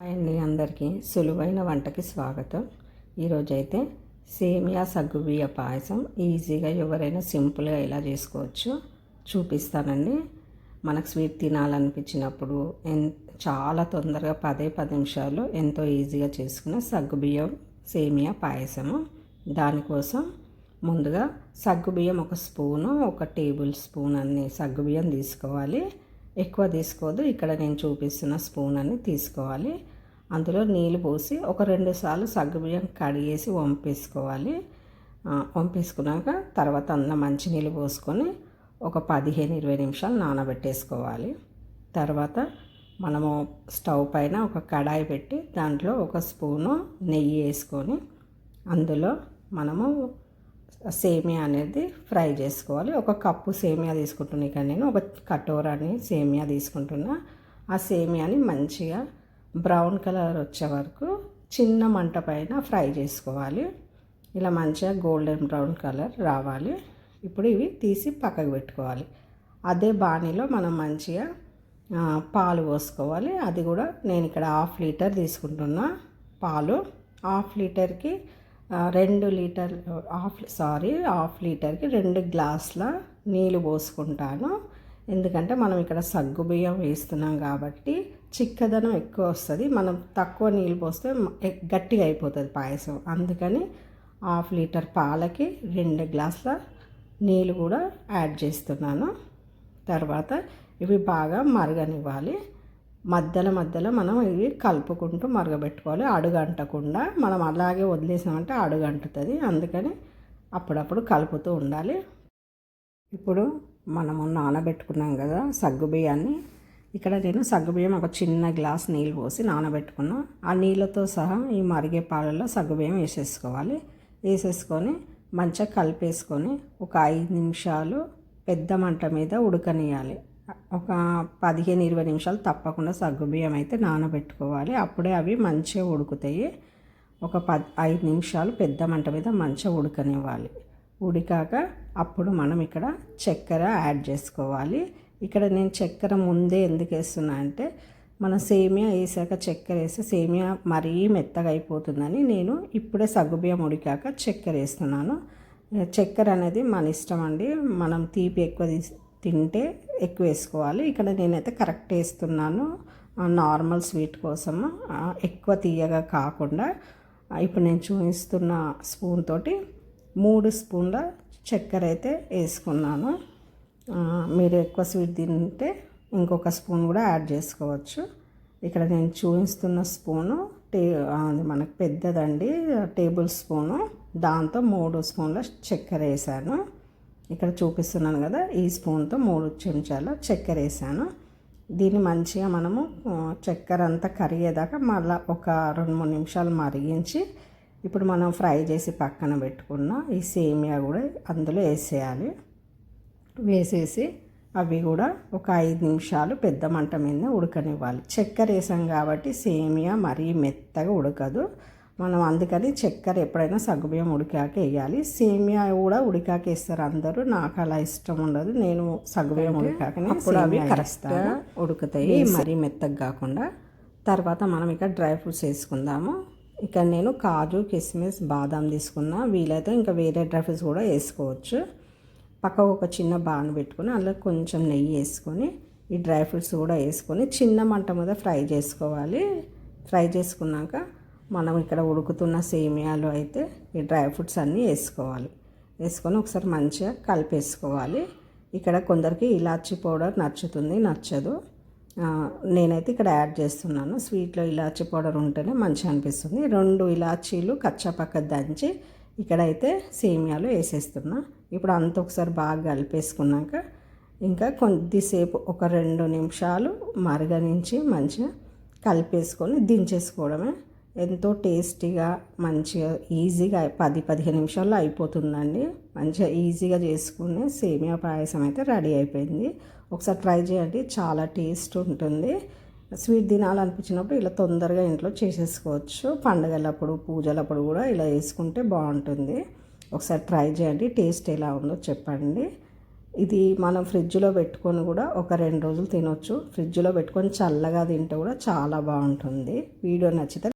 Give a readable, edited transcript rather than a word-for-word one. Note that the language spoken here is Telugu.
అండి అందరికీ సులువైన వంటకి స్వాగతం. ఈరోజైతే సేమియా సగ్గుబియ్య పాయసం ఈజీగా ఎవరైనా సింపుల్గా ఎలా చేసుకోవచ్చో చూపిస్తానండి. మనకు స్వీట్ తినాలనిపించినప్పుడు చాలా తొందరగా 10 నిమిషాల్లో ఎంతో ఈజీగా చేసుకున్న సగ్గుబియ్యం సేమియా పాయసము. దానికోసం ముందుగా సగ్గుబియ్యం ఒక స్పూను, 1 టేబుల్ స్పూన్ అన్ని సగ్గుబియ్యం తీసుకోవాలి. ఎక్కువ తీసుకోవద్దు, ఇక్కడ నేను చూపిస్తున్న స్పూన్ అన్ని తీసుకోవాలి. అందులో నీళ్ళు పోసి ఒక 2 సార్లు సగ్గుబియ్యం కడిగేసి వంపేసుకోవాలి. వంపేసుకున్నాక తర్వాత అందులో మంచినీళ్ళు పోసుకొని ఒక 15-20 నిమిషాలు నానబెట్టేసుకోవాలి. తర్వాత మనము స్టవ్ పైన ఒక కడాయి పెట్టి దాంట్లో 1 స్పూను నెయ్యి వేసుకొని అందులో మనము సేమియా అనేది ఫ్రై చేసుకోవాలి. 1 కప్పు సేమియా తీసుకుంటున్నా, ఇక్కడ నేను 1 కటోరాని సేమియా తీసుకుంటున్నా. ఆ సేమియాని మంచిగా బ్రౌన్ కలర్ వచ్చే వరకు చిన్న మంట పైన ఫ్రై చేసుకోవాలి. ఇలా మంచిగా గోల్డెన్ బ్రౌన్ కలర్ రావాలి. ఇప్పుడు ఇవి తీసి పక్కకు పెట్టుకోవాలి. అదే బాణీలో మనం మంచిగా పాలు పోసుకోవాలి. అది కూడా నేను ఇక్కడ 1/2 లీటర్ తీసుకుంటున్నా పాలు. 1/2 లీటర్కి 2 లీటర్కి 2 గ్లాసుల నీళ్ళు పోసుకుంటాను. ఎందుకంటే మనం ఇక్కడ సగ్గుబియ్యం వేస్తున్నాం కాబట్టి చిక్కదనం ఎక్కువ వస్తుంది. మనం తక్కువ నీళ్ళు పోస్తే గట్టిగా అయిపోతుంది పాయసం. అందుకని 1/2 లీటర్ పాలకి 2 గ్లాసుల నీళ్ళు కూడా యాడ్ చేస్తున్నాను. తర్వాత ఇవి బాగా మరగనివ్వాలి. మధ్యలో మనం ఇవి కలుపుకుంటూ మరగబెట్టుకోవాలి. అడుగంటకుండా మనం అలాగే వదిలేసామంటే అడుగంటుతుంది. అందుకని అప్పుడప్పుడు కలుపుతూ ఉండాలి. ఇప్పుడు మనము నానబెట్టుకున్నాం కదా సగ్గుబియ్యాన్ని, ఇక్కడ నేను సగ్గుబియ్యం ఒక చిన్న గ్లాస్ నీళ్ళు పోసి నానబెట్టుకున్నా. ఆ నీళ్ళతో సహా ఈ మరిగే పాలల్లో సగ్గుబియ్యం వేసేసుకోవాలి. వేసేసుకొని మంచిగా కలిపేసుకొని ఒక 5 నిమిషాలు పెద్ద మంట మీద ఉడకనియాలి. ఒక 15-20 నిమిషాలు తప్పకుండా సగ్గుబియ్యం అయితే నానబెట్టుకోవాలి. అప్పుడే అవి మంచిగా ఉడుకుతాయి. ఒక 5 నిమిషాలు పెద్ద మంట మీద మంచిగా ఉడకనివ్వాలి. ఉడికాక అప్పుడు మనం ఇక్కడ చక్కెర యాడ్ చేసుకోవాలి. ఇక్కడ నేను చక్కెర ముందే ఎందుకు వేస్తున్నా అంటే మనం సేమియా వేసాక చక్కెర వేస్తే సేమియా మరీ మెత్తగా అయిపోతుందని నేను ఇప్పుడే సగ్గుబియ్యం ఉడికాక చక్కెర వేస్తున్నాను. చక్కెర అనేది మన ఇష్టం అండి. మనం తీపి ఎక్కువ తింటే ఎక్కువ వేసుకోవాలి. ఇక్కడ నేనైతే కరెక్ట్ వేస్తున్నాను నార్మల్ స్వీట్ కోసము, ఎక్కువ తీయగా కాకుండా. ఇప్పుడు నేను చూపిస్తున్న స్పూన్ తోటి 3 స్పూన్ల చక్కెర అయితే వేసుకున్నాను. మీరు ఎక్కువ స్వీట్ తింటే ఇంకొక స్పూన్ కూడా యాడ్ చేసుకోవచ్చు. ఇక్కడ నేను చూపిస్తున్న స్పూను మనకు పెద్దదండి, టేబుల్ స్పూను. దాంతో 3 స్పూన్ల చక్కెర వేసాను. ఇక్కడ చూపిస్తున్నాను కదా, ఈ స్పూన్తో 3 చెంచాల చక్కెర వేసాను. దీన్ని మంచిగా మనము చక్కెర అంతా కరిగేదాకా మళ్ళీ ఒక 2-3 నిమిషాలు మరిగించి ఇప్పుడు మనం ఫ్రై చేసి పక్కన పెట్టుకున్న ఈ సేమియా కూడా అందులో వేసేయాలి. వేసేసి అవి కూడా ఒక 5 నిమిషాలు పెద్ద మంట మీద ఉడకనివ్వాలి. చక్కెర వేసాం కాబట్టి సేమియా మరీ మెత్తగా ఉడకదు. మనం అందుకని చక్కెర ఎప్పుడైనా సగ్గుబియ్యం ఉడికాక వేయాలి. సేమియా కూడా ఉడికాక వేస్తారు అందరూ. నాకు అలా ఇష్టం ఉండదు. నేను సగ్గుబియ్యం ఉడికాకనే అప్పుడు అవి కరెక్ట్గా ఉడుకుతాయి, మరీ మెత్తగా కాకుండా. తర్వాత మనం ఇక్కడ డ్రై ఫ్రూట్స్ వేసుకుందాము. ఇక్కడ నేను కాజు, కిస్మిస్, బాదాం తీసుకున్నా. వీలైతే ఇంకా వేరే డ్రై ఫ్రూట్స్ కూడా వేసుకోవచ్చు. పక్కకు ఒక చిన్న బాన్ పెట్టుకొని అందులో కొంచెం నెయ్యి వేసుకొని ఈ డ్రై ఫ్రూట్స్ కూడా వేసుకొని చిన్న మంట మీద ఫ్రై చేసుకోవాలి. ఫ్రై చేసుకున్నాక మనం ఇక్కడ ఉడుకుతున్న సేమియాలో అయితే ఈ డ్రై ఫ్రూట్స్ అన్నీ వేసుకోవాలి. వేసుకొని ఒకసారి మంచిగా కలిపేసుకోవాలి. ఇక్కడ కొందరికి ఇలాచీ పౌడర్ నచ్చుతుంది, నచ్చదు. నేనైతే ఇక్కడ యాడ్ చేస్తున్నాను. స్వీట్లో ఇలాచీ పౌడర్ ఉంటేనే మంచిగా అనిపిస్తుంది. 2 ఇలాచీలు కచ్చాపక్క దంచి ఇక్కడైతే సేమియాలో వేసేస్తున్నా. ఇప్పుడు అంత ఒకసారి బాగా కలిపేసుకున్నాక ఇంకా కొద్దిసేపు ఒక 2 నిమిషాలు మరగనించి మంచిగా కలిపేసుకొని దించేసుకోవడమే. ఎంతో టేస్టీగా మంచిగా ఈజీగా 10-15 నిమిషాల్లో అయిపోతుందండి. మంచిగా ఈజీగా చేసుకునే సేమియా పాయసం అయితే రెడీ అయిపోయింది. ఒకసారి ట్రై చేయండి, చాలా టేస్ట్ ఉంటుంది. స్వీట్ తినాలనిపించినప్పుడు ఇలా తొందరగా ఇంట్లో చేసేసుకోవచ్చు. పండగలప్పుడు, పూజలప్పుడు కూడా ఇలా వేసుకుంటే బాగుంటుంది. ఒకసారి ట్రై చేయండి, టేస్ట్ ఎలా ఉందో చెప్పండి. ఇది మనం ఫ్రిడ్జ్లో పెట్టుకొని కూడా ఒక 2 రోజులు తినొచ్చు. ఫ్రిడ్జ్లో పెట్టుకొని చల్లగా తింటే కూడా చాలా బాగుంటుంది. వీడియో నచ్చితే